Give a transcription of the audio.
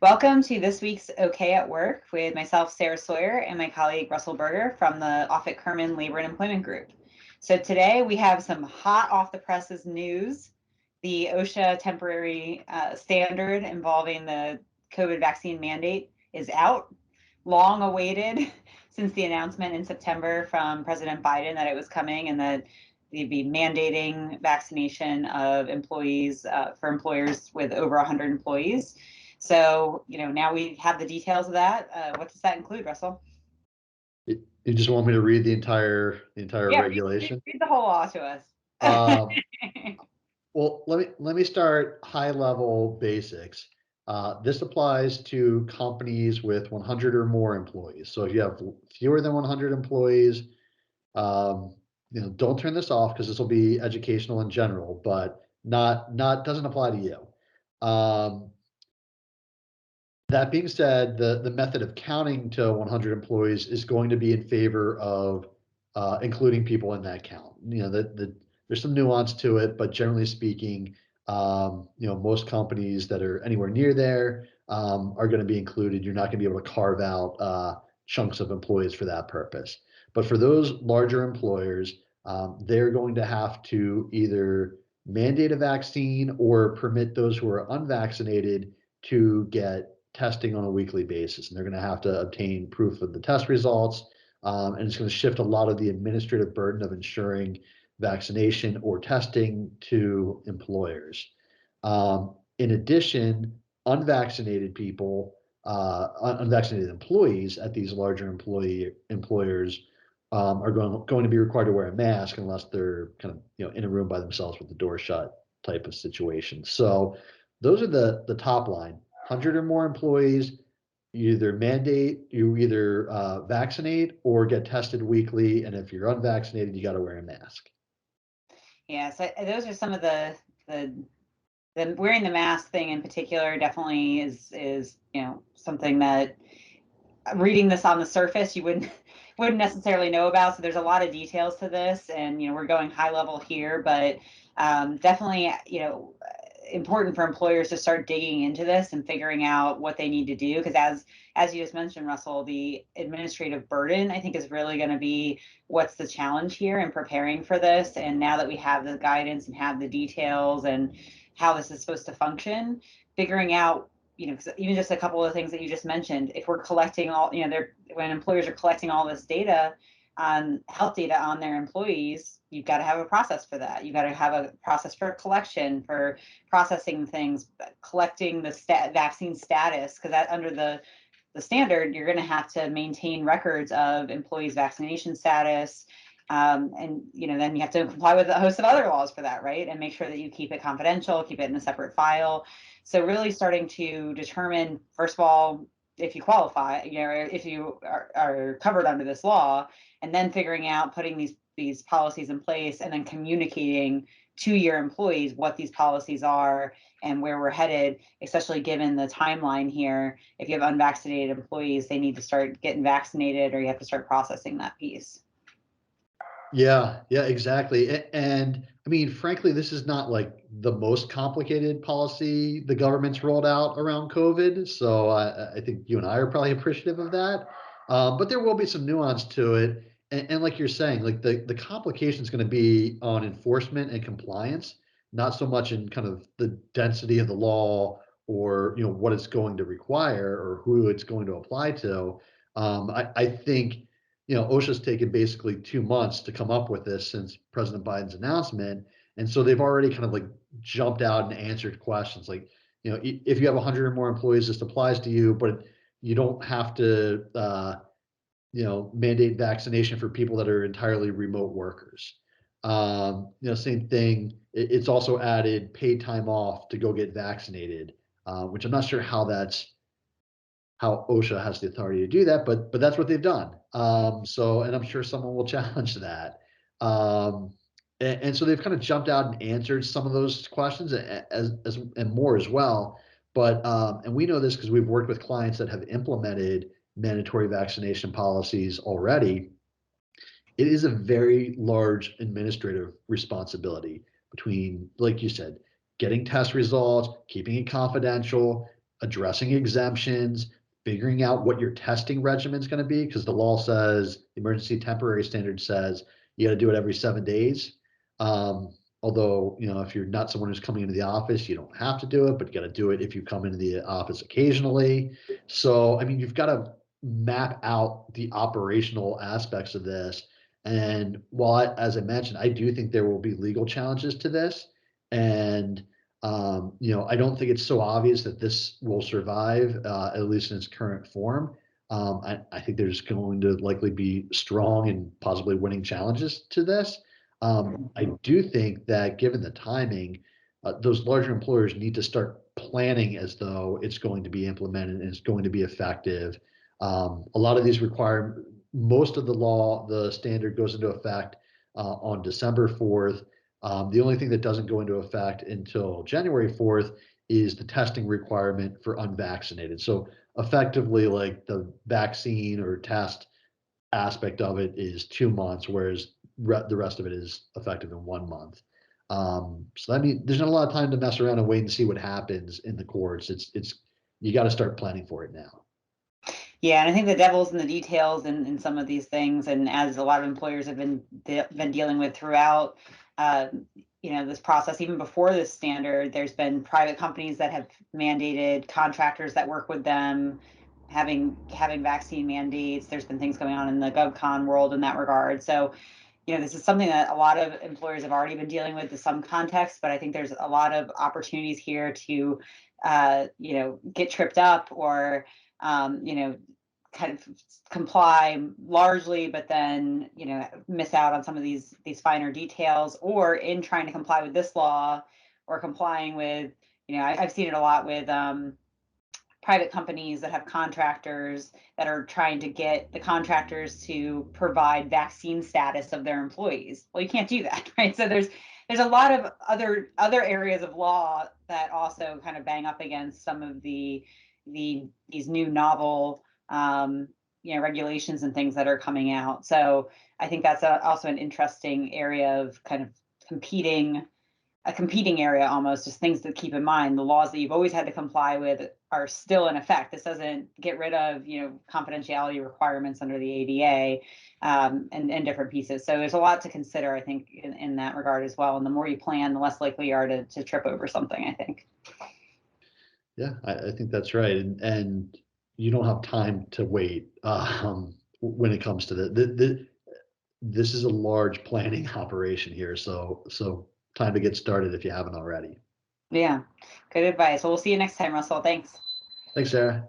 Welcome to this week's OK at Work with myself, Sarah Sawyer, and my colleague, Russell Berger from the Offit Kurman Labor and Employment Group. So today we have some hot off the presses news. The OSHA temporary standard involving the COVID vaccine mandate is out, long awaited since the announcement in September from President Biden that it was coming and that they'd be mandating vaccination of employees for employers with over 100 employees. So, now we have the details of that. What does that include, Russell? You just want me to read the entire regulation? Read the whole law to us. Well, let me start high level basics. This applies to companies with 100 or more employees. So if you have fewer than 100 employees, don't turn this off because this will be educational in general, but not doesn't apply to you. That being said, the method of counting to 100 employees is going to be in favor of including people in that count. There's some nuance to it, but generally speaking, most companies that are anywhere near there are going to be included. You're not going to be able to carve out chunks of employees for that purpose. But for those larger employers, they're going to have to either mandate a vaccine or permit those who are unvaccinated to get testing on a weekly basis, and they're going to have to obtain proof of the test results, and it's going to shift a lot of the administrative burden of ensuring vaccination or testing to employers. In addition, unvaccinated people, unvaccinated employees at these larger employers are going to be required to wear a mask unless they're kind of in a room by themselves with the door shut type of situation. So those are the top line. 100 or more employees, you either vaccinate or get tested weekly, and if you're unvaccinated, you got to wear a mask. Yeah, so those are some of the wearing the mask thing in particular definitely is something that reading this on the surface you wouldn't necessarily know about. So there's a lot of details to this, and we're going high level here, but definitely important for employers to start digging into this and figuring out what they need to do, because as you just mentioned, Russell, the administrative burden I think is really going to be what's the challenge here in preparing for this. And now that we have the guidance and have the details and how this is supposed to function, figuring out even just a couple of things that you just mentioned, if we're collecting all, when employers are collecting all this data on health data on their employees, you've got to have a process for that. You've got to have a process for collection, for processing things, collecting the vaccine status, because that under the standard, you're going to have to maintain records of employees' vaccination status. And then you have to comply with a host of other laws for that, right? And make sure that you keep it confidential, keep it in a separate file. So really starting to determine, first of all, if you qualify, if you are covered under this law, and then figuring out putting these policies in place and then communicating to your employees what these policies are and where we're headed, especially given the timeline here. If you have unvaccinated employees, they need to start getting vaccinated, or you have to start processing that piece. Yeah, exactly. And I mean, frankly, this is not like the most complicated policy the government's rolled out around COVID. So I think you and I are probably appreciative of that. But there will be some nuance to it. And like you're saying, like the complication is going to be on enforcement and compliance, not so much in kind of the density of the law or what it's going to require or who it's going to apply to. I think OSHA's taken basically 2 months to come up with this since President Biden's announcement. And so they've already kind of like jumped out and answered questions like, if you have 100 or more employees, this applies to you, but you don't have to, mandate vaccination for people that are entirely remote workers. Same thing. It's also added paid time off to go get vaccinated, which I'm not sure how OSHA has the authority to do that, but that's what they've done. And I'm sure someone will challenge that. And so they've kind of jumped out and answered some of those questions and more as well. But and we know this because we've worked with clients that have implemented mandatory vaccination policies already. It is a very large administrative responsibility between, like you said, getting test results, keeping it confidential, addressing exemptions, figuring out what your testing regimen is going to be, because the law says, the emergency temporary standard says you got to do it every 7 days. Although, if you're not someone who's coming into the office, you don't have to do it, but you got to do it if you come into the office occasionally. So, I mean, you've got to map out the operational aspects of this. And while, as I mentioned, I do think there will be legal challenges to this. And, I don't think it's so obvious that this will survive, at least in its current form. I think there's going to likely be strong and possibly winning challenges to this. I do think that given the timing, those larger employers need to start planning as though it's going to be implemented and it's going to be effective. A lot of these require most of the standard goes into effect on December 4th. The only thing that doesn't go into effect until January 4th is the testing requirement for unvaccinated. So effectively, like the vaccine or test aspect of it is 2 months, whereas the rest of it is effective in 1 month. So I mean, there's not a lot of time to mess around and wait and see what happens in the courts. It's you got to start planning for it now. Yeah, and I think the devil's in the details in some of these things, and as a lot of employers have been dealing with throughout, this process, even before this standard, there's been private companies that have mandated contractors that work with them having vaccine mandates. There's been things going on in the GovCon world in that regard. So, this is something that a lot of employers have already been dealing with in some context, but I think there's a lot of opportunities here to, get tripped up or, kind of comply largely, but then, miss out on some of these finer details, or in trying to comply with this law or complying with, I've seen it a lot with, private companies that have contractors that are trying to get the contractors to provide vaccine status of their employees. Well, you can't do that, right? So there's a lot of other areas of law that also kind of bang up against some of these new novel regulations and things that are coming out. So I think that's also an interesting area of kind of a competing area, almost, just things to keep in mind. The laws that you've always had to comply with are still in effect. This doesn't get rid of, confidentiality requirements under the ADA, and different pieces. So there's a lot to consider, I think, in that regard as well. And the more you plan, the less likely you are to trip over something, I think. Yeah, I think that's right. And you don't have time to wait when it comes to this is a large planning operation here. So time to get started if you haven't already. Yeah, good advice. Well, we'll see you next time, Russell. Thanks. Thanks, Sarah.